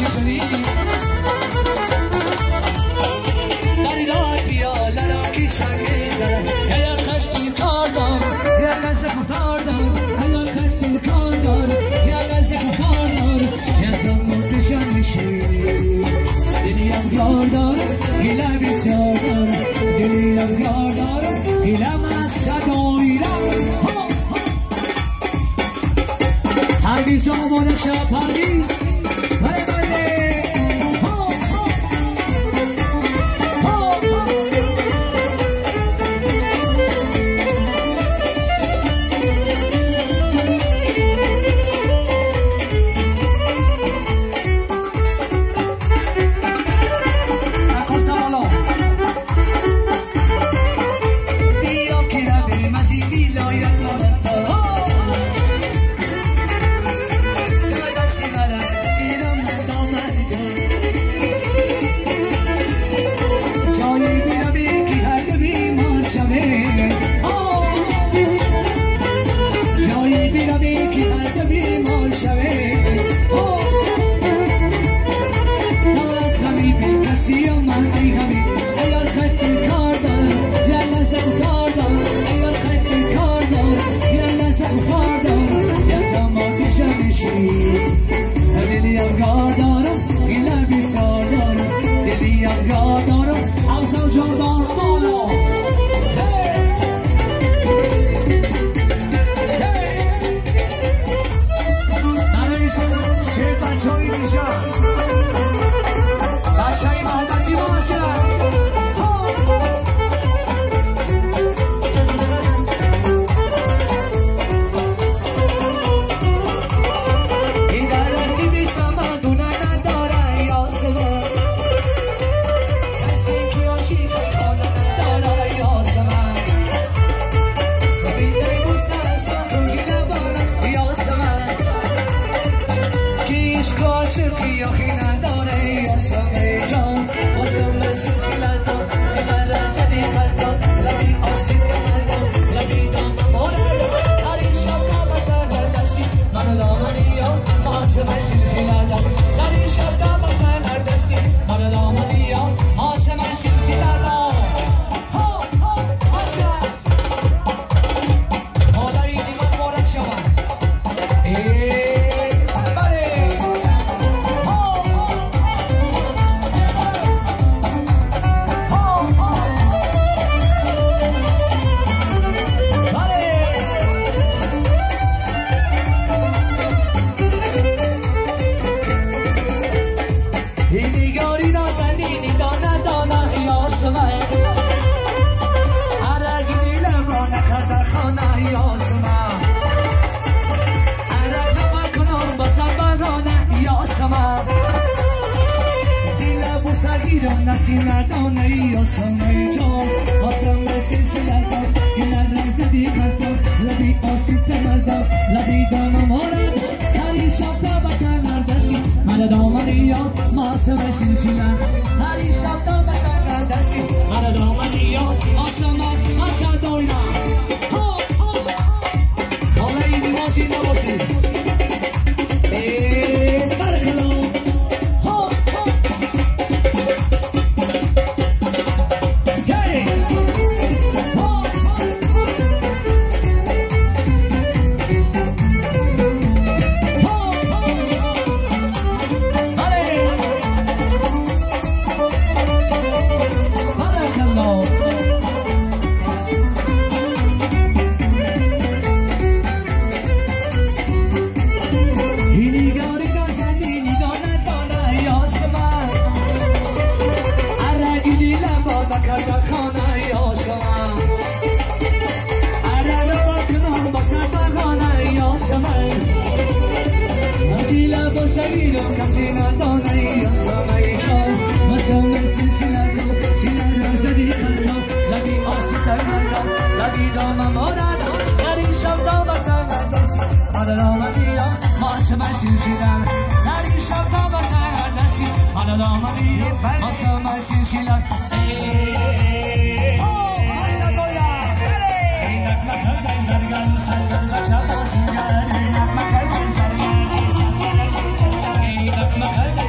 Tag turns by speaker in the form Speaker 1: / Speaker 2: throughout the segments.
Speaker 1: شکنی بریدار بیا لراکی شنگی زدن یا قدی کار دار یا لحظه کار دار یا قدی کار دار یا لحظه کار دار یا زمان شنشی دلیم یار دار گله بسیار دار دلیم یار دار گله مشدایرم پرویز آماده شب پرویز بله بله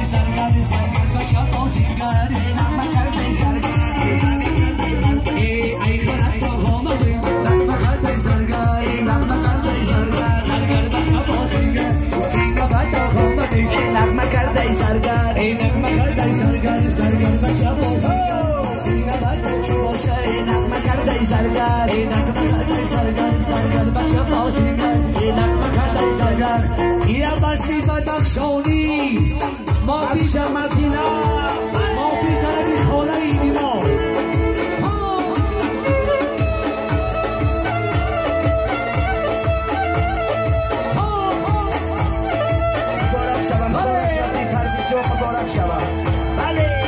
Speaker 2: Sarga
Speaker 1: سرگر اینک مکردی سرگر سرگر بچه باز سینه بر چو باشه اینک مکردی سرگر اینک مکردی سرگر سرگر بچه باز اینک مکردی سرگر یا بستی بدخشانی ما پیش مدینه ما پی طرفی خاله ایدی ما مبارک شود بله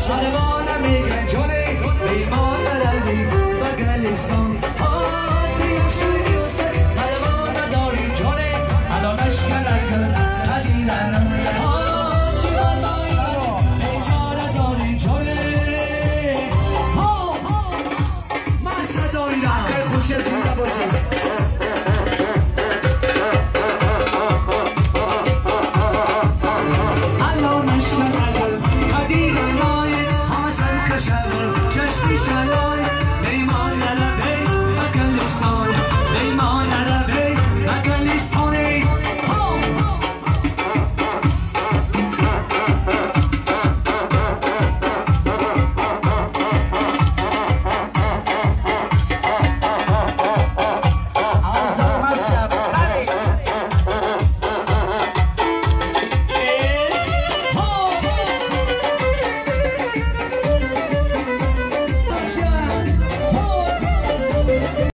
Speaker 1: شروانه میگه جونه بیمان روی بگلستان آتی شدی و سر حروانه داری جونه الانش گلگل قدیرنم چی بدایی بیچاره داری جونه من صدایی رم خوشت بوده باشه